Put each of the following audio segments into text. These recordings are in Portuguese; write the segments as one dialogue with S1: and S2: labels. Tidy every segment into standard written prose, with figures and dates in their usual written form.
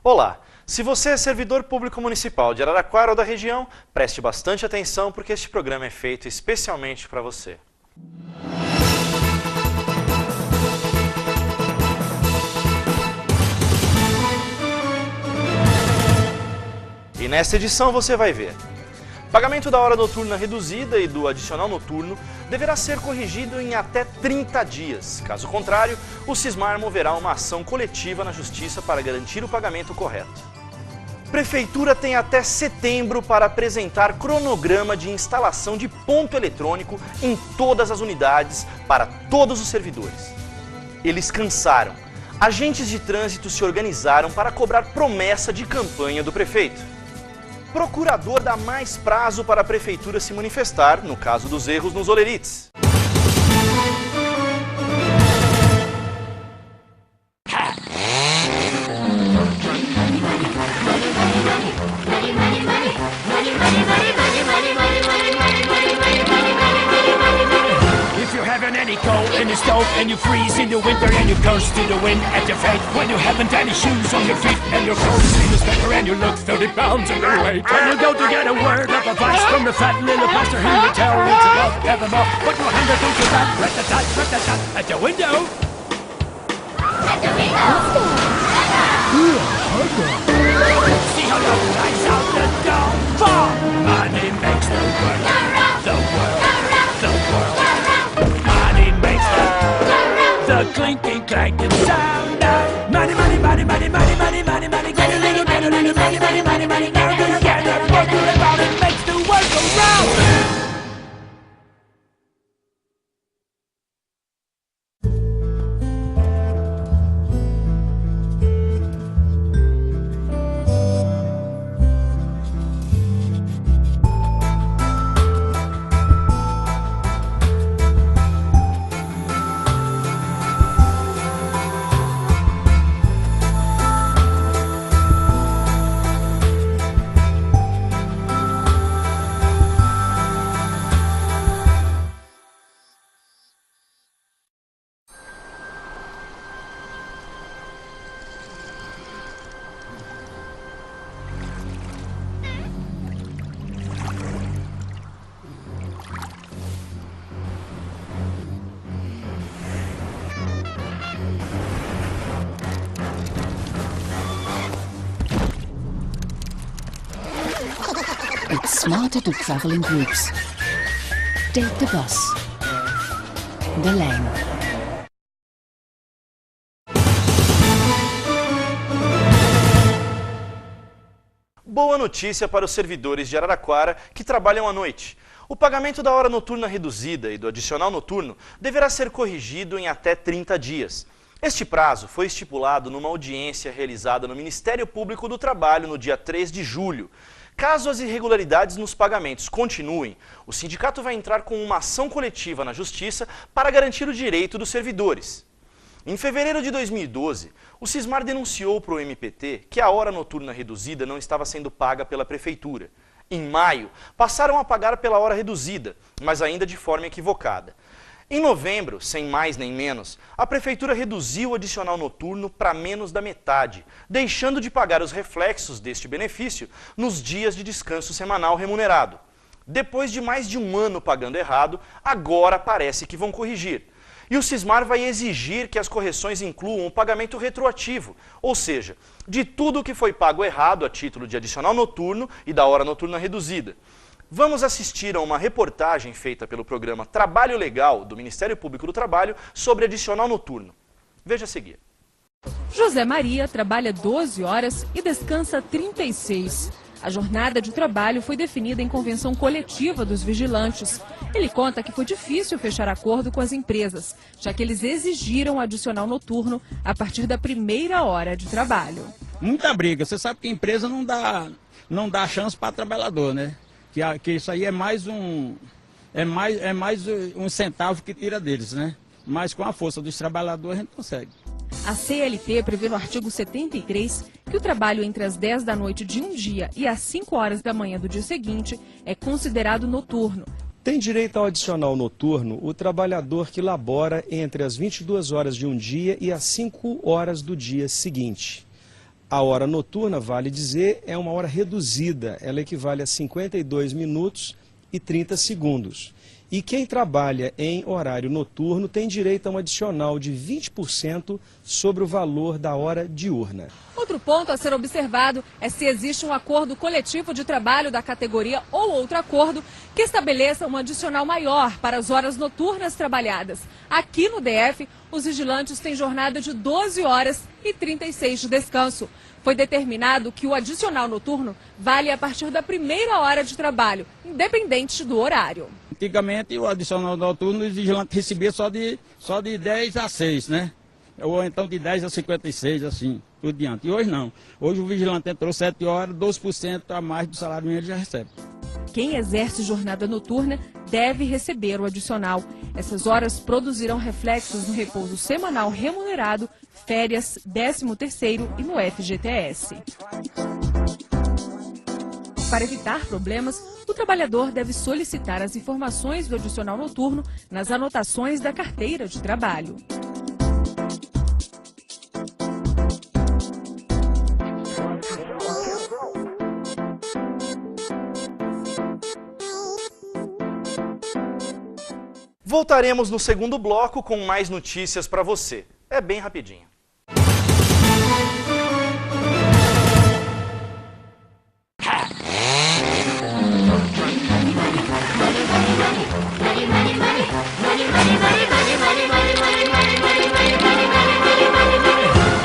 S1: Olá! Se você é servidor público municipal de Araraquara ou da região, preste bastante atenção porque este programa é feito especialmente para você. E nesta edição você vai ver: pagamento da hora noturna reduzida e do adicional noturno deverá ser corrigido em até 30 dias. Caso contrário, o Sismar moverá uma ação coletiva na Justiça para garantir o pagamento correto. Prefeitura tem até setembro para apresentar cronograma de instalação de ponto eletrônico em todas as unidades para todos os servidores. Eles cansaram. Agentes de trânsito se organizaram para cobrar promessa de campanha do prefeito. Procurador dá mais prazo para a prefeitura se manifestar no caso dos erros nos olerites.
S2: In the stove and you freeze in the winter and you curse to the wind at your fate when you haven't any shoes on your feet and your clothes in the specker and you look 30 pounds overweight and you go to get a word of advice from the fat little pastor who you tell it's about evermore but you hand it to your back rat-a-tat at your window. At the window. See how love flies out the door. For money makes the world the world. The clinking, clanking sound of money, money, money, money, money, money, money, money. Get a little bit, money, money, money, money. Now together, what you about it makes the world go round.
S3: It's smarter to travel in groups. Take the bus. Belém.
S1: Boa notícia para os servidores de Araraquara que trabalham à noite. O pagamento da hora noturna reduzida e do adicional noturno deverá ser corrigido em até 30 dias. Este prazo foi estipulado numa audiência realizada no Ministério Público do Trabalho no dia 3 de julho. Caso as irregularidades nos pagamentos continuem, o sindicato vai entrar com uma ação coletiva na Justiça para garantir o direito dos servidores. Em fevereiro de 2012, o Sismar denunciou para o MPT que a hora noturna reduzida não estava sendo paga pela Prefeitura. Em maio, passaram a pagar pela hora reduzida, mas ainda de forma equivocada. Em novembro, sem mais nem menos, a Prefeitura reduziu o adicional noturno para menos da metade, deixando de pagar os reflexos deste benefício nos dias de descanso semanal remunerado. Depois de mais de um ano pagando errado, agora parece que vão corrigir. E o Sismar vai exigir que as correções incluam o pagamento retroativo, ou seja, de tudo o que foi pago errado a título de adicional noturno e da hora noturna reduzida. Vamos assistir a uma reportagem feita pelo programa Trabalho Legal do Ministério Público do Trabalho sobre adicional noturno. Veja a seguir.
S4: José Maria trabalha 12 horas e descansa 36. A jornada de trabalho foi definida em convenção coletiva dos vigilantes. Ele conta que foi difícil fechar acordo com as empresas, já que eles exigiram adicional noturno a partir da primeira hora de trabalho.
S5: Muita briga. Você sabe que a empresa não dá chance para trabalhador, né? Que isso aí é mais um centavo que tira deles, né? Mas com a força dos trabalhadores a gente consegue.
S4: A CLT prevê no artigo 73 que o trabalho entre as 10 da noite de um dia e as 5 horas da manhã do dia seguinte é considerado noturno.
S6: Tem direito ao adicional noturno o trabalhador que labora entre as 22 horas de um dia e as 5 horas do dia seguinte. A hora noturna, vale dizer, é uma hora reduzida, ela equivale a 52 minutos e 30 segundos. E quem trabalha em horário noturno tem direito a um adicional de 20% sobre o valor da hora diurna.
S4: Outro ponto a ser observado é se existe um acordo coletivo de trabalho da categoria ou outro acordo que estabeleça um adicional maior para as horas noturnas trabalhadas. Aqui no DF, os vigilantes têm jornada de 12 horas e 36 de descanso. Foi determinado que o adicional noturno vale a partir da primeira hora de trabalho, independente do horário.
S5: Antigamente, o adicional noturno, os vigilantes recebiam só de 10 a 6, né? Ou então de 10 a 56, assim, por diante. E hoje não. Hoje o vigilante entrou 7 horas, 12% a mais do salário mínimo ele já recebe.
S4: Quem exerce jornada noturna deve receber o adicional. Essas horas produzirão reflexos no repouso semanal remunerado, férias, 13º e no FGTS. Para evitar problemas, o trabalhador deve solicitar as informações do adicional noturno nas anotações da carteira de trabalho.
S1: Voltaremos no segundo bloco com mais notícias para você. É bem rapidinho.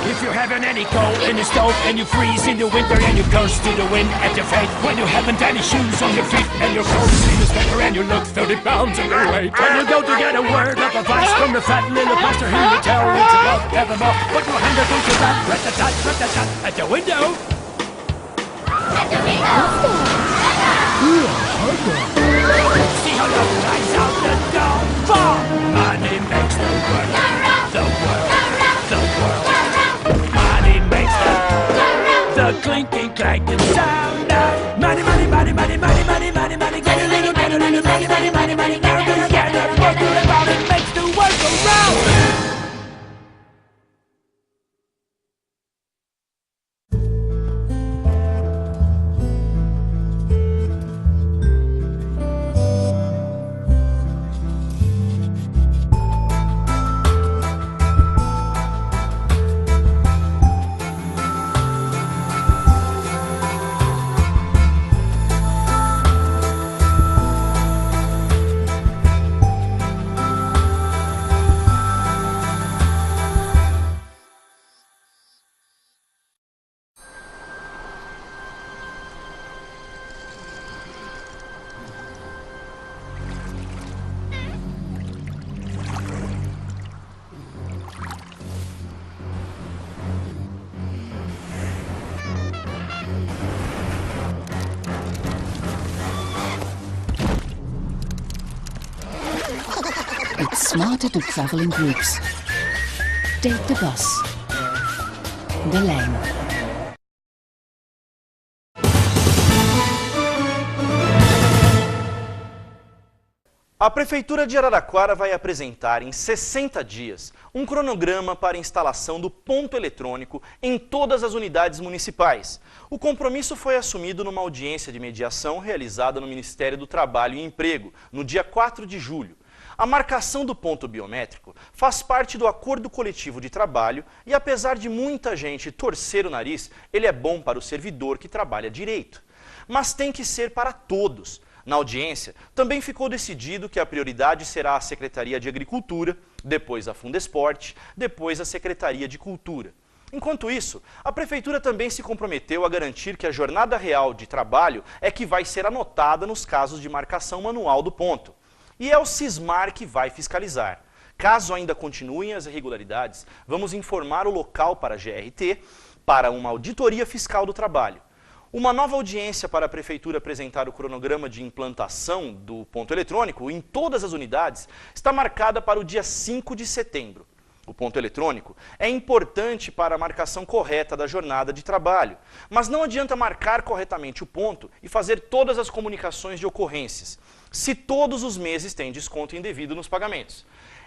S2: If you're having any cold in the stove and you freeze in the winter and you curse to the wind at your fate when you haven't any shoes on your feet and your clothes in the spectre and you look 30 pounds underweight when you go to get a word of advice from the fat little pastor who will tell you to love evermore but your hand goes to that rat-a-tat at the window. See how love flies out the door. For money makes the world, the world, the world. Money makes the clinking, clanking sound of money, money, money, money, money, money, money, money. Get a little, money, money, money, money. Now together, work around it makes the world go round.
S3: It's smarter to travel in groups. Take the bus. Belém.
S1: A Prefeitura de Araraquara vai apresentar em 60 dias um cronograma para a instalação do ponto eletrônico em todas as unidades municipais. O compromisso foi assumido numa audiência de mediação realizada no Ministério do Trabalho e Emprego, no dia 4 de julho. A marcação do ponto biométrico faz parte do acordo coletivo de trabalho e, apesar de muita gente torcer o nariz, ele é bom para o servidor que trabalha direito. Mas tem que ser para todos. Na audiência, também ficou decidido que a prioridade será a Secretaria de Agricultura, depois a Fundesporte, depois a Secretaria de Cultura. Enquanto isso, a Prefeitura também se comprometeu a garantir que a jornada real de trabalho é que vai ser anotada nos casos de marcação manual do ponto. E é o Sismar que vai fiscalizar. Caso ainda continuem as irregularidades, vamos informar o local para a GRT para uma auditoria fiscal do trabalho. Uma nova audiência para a Prefeitura apresentar o cronograma de implantação do ponto eletrônico em todas as unidades está marcada para o dia 5 de setembro. O ponto eletrônico é importante para a marcação correta da jornada de trabalho, mas não adianta marcar corretamente o ponto e fazer todas as comunicações de ocorrências, se todos os meses tem desconto indevido nos pagamentos.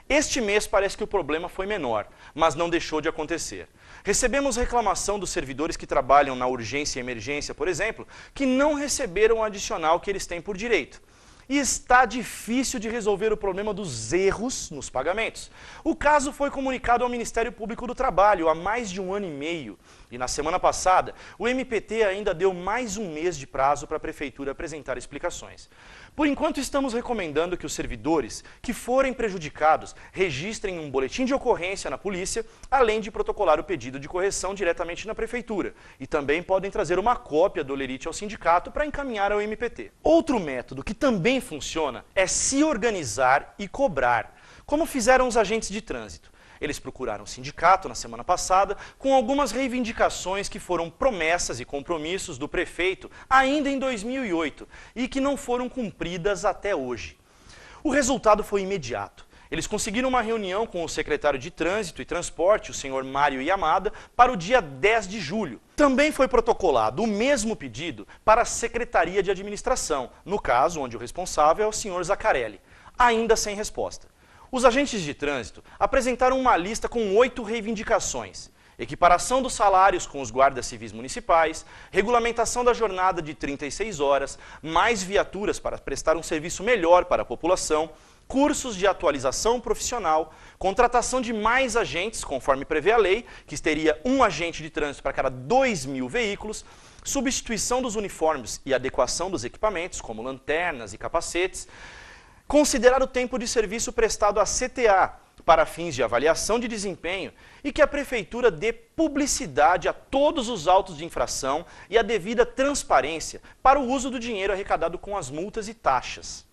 S1: Este mês parece que o problema foi menor, mas não deixou de acontecer. Recebemos reclamação dos servidores que trabalham na urgência e emergência, por exemplo, que não receberam o adicional que eles têm por direito. E está difícil de resolver o problema dos erros nos pagamentos. O caso foi comunicado ao Ministério Público do Trabalho há mais de 1 ano e meio. E na semana passada, o MPT ainda deu mais um mês de prazo para a Prefeitura apresentar explicações. Por enquanto, estamos recomendando que os servidores que forem prejudicados registrem um boletim de ocorrência na polícia, além de protocolar o pedido de correção diretamente na Prefeitura. E também podem trazer uma cópia do olerite ao sindicato para encaminhar ao MPT. Outro método que também funciona é se organizar e cobrar, como fizeram os agentes de trânsito. Eles procuraram o sindicato na semana passada com algumas reivindicações que foram promessas e compromissos do prefeito ainda em 2008 e que não foram cumpridas até hoje. O resultado foi imediato. Eles conseguiram uma reunião com o secretário de Trânsito e Transporte, o senhor Mário Yamada, para o dia 10 de julho. Também foi protocolado o mesmo pedido para a Secretaria de Administração, no caso onde o responsável é o senhor Zaccarelli, ainda sem resposta. Os agentes de trânsito apresentaram uma lista com 8 reivindicações: equiparação dos salários com os guardas civis municipais, regulamentação da jornada de 36 horas, mais viaturas para prestar um serviço melhor para a população, cursos de atualização profissional, contratação de mais agentes, conforme prevê a lei, que teria um agente de trânsito para cada 2.000 veículos, substituição dos uniformes e adequação dos equipamentos, como lanternas e capacetes, considerar o tempo de serviço prestado à CTA para fins de avaliação de desempenho e que a Prefeitura dê publicidade a todos os autos de infração e a devida transparência para o uso do dinheiro arrecadado com as multas e taxas.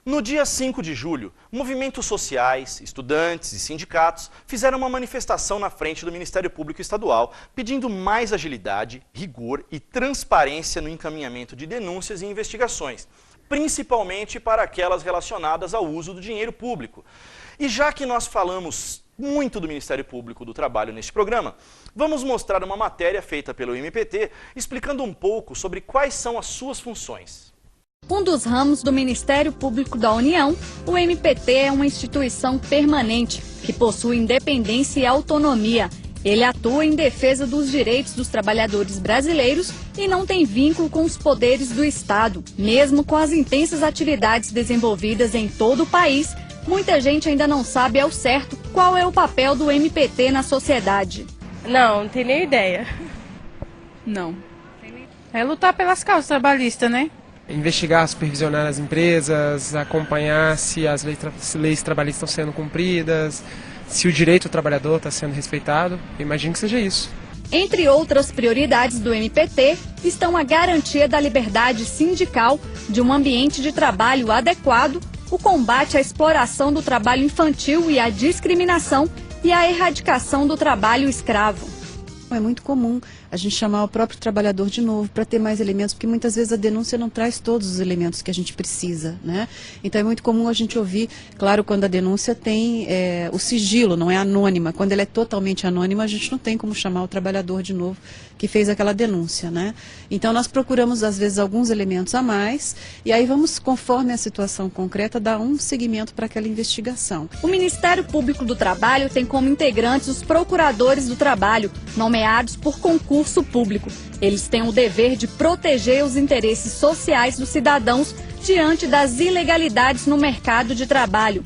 S1: No dia 5 de julho, movimentos sociais, estudantes e sindicatos fizeram uma manifestação na frente do Ministério Público Estadual pedindo mais agilidade, rigor e transparência no encaminhamento de denúncias e investigações, principalmente para aquelas relacionadas ao uso do dinheiro público. E já que nós falamos muito do Ministério Público do Trabalho neste programa, vamos mostrar uma matéria feita pelo MPT explicando um pouco sobre quais são as suas funções.
S7: Um dos ramos do Ministério Público da União, o MPT é uma instituição permanente que possui independência e autonomia. Ele atua em defesa dos direitos dos trabalhadores brasileiros e não tem vínculo com os poderes do Estado. Mesmo com as intensas atividades desenvolvidas em todo o país, muita gente ainda não sabe ao certo qual é o papel do MPT na sociedade.
S8: Não tenho nem ideia.
S9: Não. É lutar pelas causas trabalhistas, né?
S10: Investigar, supervisionar as empresas, acompanhar se as leis trabalhistas estão sendo cumpridas, se o direito do trabalhador está sendo respeitado. Eu imagino que seja isso.
S7: Entre outras prioridades do MPT estão a garantia da liberdade sindical, de um ambiente de trabalho adequado, o combate à exploração do trabalho infantil e à discriminação e a erradicação do trabalho escravo.
S11: É muito comum a gente chamar o próprio trabalhador de novo para ter mais elementos, porque muitas vezes a denúncia não traz todos os elementos que a gente precisa, né? Então é muito comum a gente ouvir, claro, quando a denúncia tem o sigilo, não é anônima. Quando ela é totalmente anônima, a gente não tem como chamar o trabalhador de novo que fez aquela denúncia, né? Então nós procuramos, às vezes, alguns elementos a mais, e aí vamos, conforme a situação concreta, dar um seguimento para aquela investigação.
S7: O Ministério Público do Trabalho tem como integrantes os procuradores do trabalho, nomeados por concurso público. Eles têm o dever de proteger os interesses sociais dos cidadãos diante das ilegalidades no mercado de trabalho.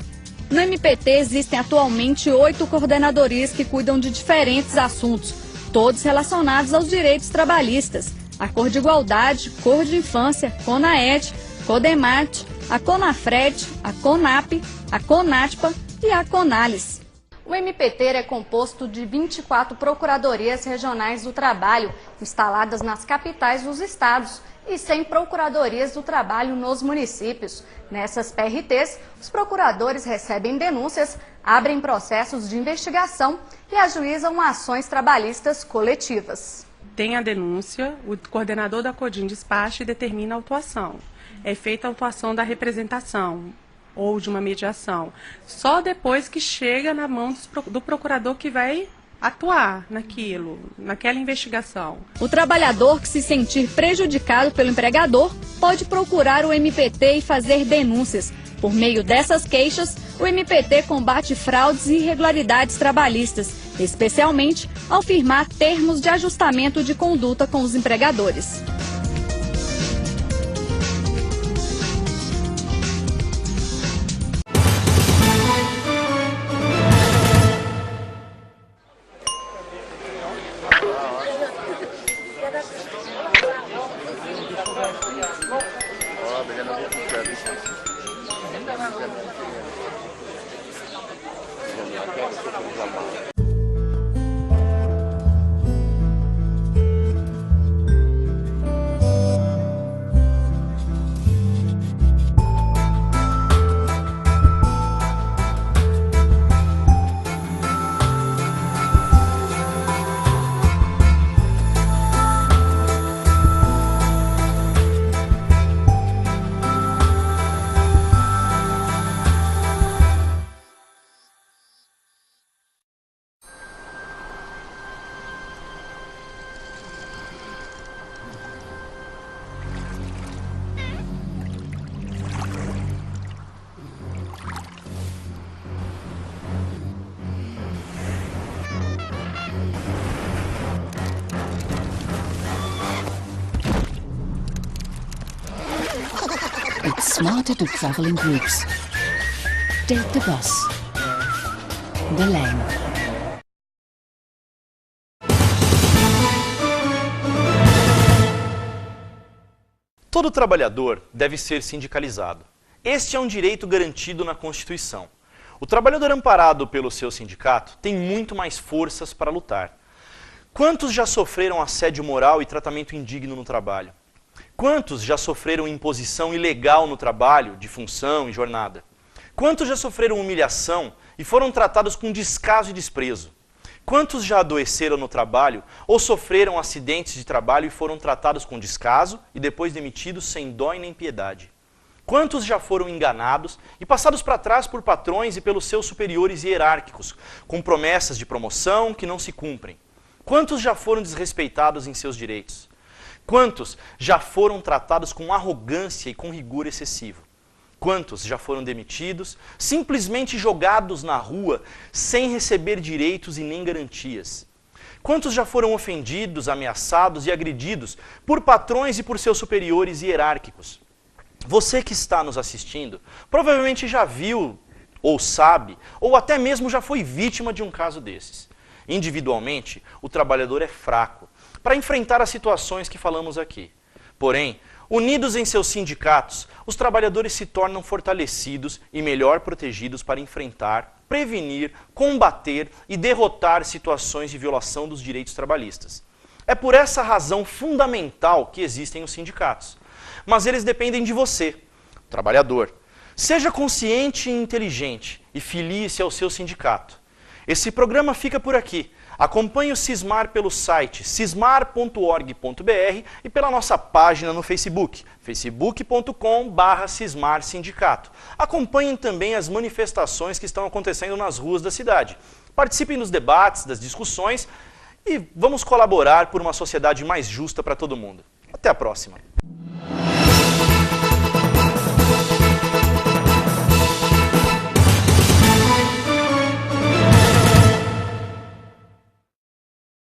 S7: No MPT existem atualmente 8 coordenadorias que cuidam de diferentes assuntos, todos relacionados aos direitos trabalhistas: a Cor de Igualdade, Cor de Infância, CONAED, CODEMAT, a CONAFRED, a CONAP, a CONATPA e a CONALIS. O MPT é composto de 24 procuradorias regionais do trabalho, instaladas nas capitais dos estados, e 100 procuradorias do trabalho nos municípios. Nessas PRTs, os procuradores recebem denúncias, abrem processos de investigação e ajuizam ações trabalhistas coletivas.
S8: Tem a denúncia, o coordenador da CODIM despacha e determina a autuação. É feita a autuação da representação ou de uma mediação, só depois que chega na mão do procurador que vai atuar naquela investigação.
S7: O trabalhador que se sentir prejudicado pelo empregador pode procurar o MPT e fazer denúncias. Por meio dessas queixas, o MPT combate fraudes e irregularidades trabalhistas, especialmente ao firmar termos de ajustamento de conduta com os empregadores.
S3: It's smarter to travel in groups. Take the bus. The lane.
S1: Todo trabalhador deve ser sindicalizado. Este é um direito garantido na Constituição. O trabalhador amparado pelo seu sindicato tem muito mais forças para lutar. Quantos já sofreram assédio moral e tratamento indigno no trabalho? Quantos já sofreram imposição ilegal no trabalho, de função e jornada? Quantos já sofreram humilhação e foram tratados com descaso e desprezo? Quantos já adoeceram no trabalho ou sofreram acidentes de trabalho e foram tratados com descaso e depois demitidos sem dó e nem piedade? Quantos já foram enganados e passados para trás por patrões e pelos seus superiores hierárquicos, com promessas de promoção que não se cumprem? Quantos já foram desrespeitados em seus direitos? Quantos já foram tratados com arrogância e com rigor excessivo? Quantos já foram demitidos, simplesmente jogados na rua, sem receber direitos e nem garantias? Quantos já foram ofendidos, ameaçados e agredidos por patrões e por seus superiores hierárquicos? Você que está nos assistindo, provavelmente já viu, ou sabe, ou até mesmo já foi vítima de um caso desses. Individualmente, o trabalhador é fraco para enfrentar as situações que falamos aqui. Porém, unidos em seus sindicatos, os trabalhadores se tornam fortalecidos e melhor protegidos para enfrentar, prevenir, combater e derrotar situações de violação dos direitos trabalhistas. É por essa razão fundamental que existem os sindicatos. Mas eles dependem de você, trabalhador. Seja consciente e inteligente e filie-se ao seu sindicato. Esse programa fica por aqui. Acompanhe o Sismar pelo site sismar.org.br e pela nossa página no Facebook, facebook.com/sismarsindicato. Acompanhem também as manifestações que estão acontecendo nas ruas da cidade. Participem dos debates, das discussões e vamos colaborar por uma sociedade mais justa para todo mundo. Até a próxima!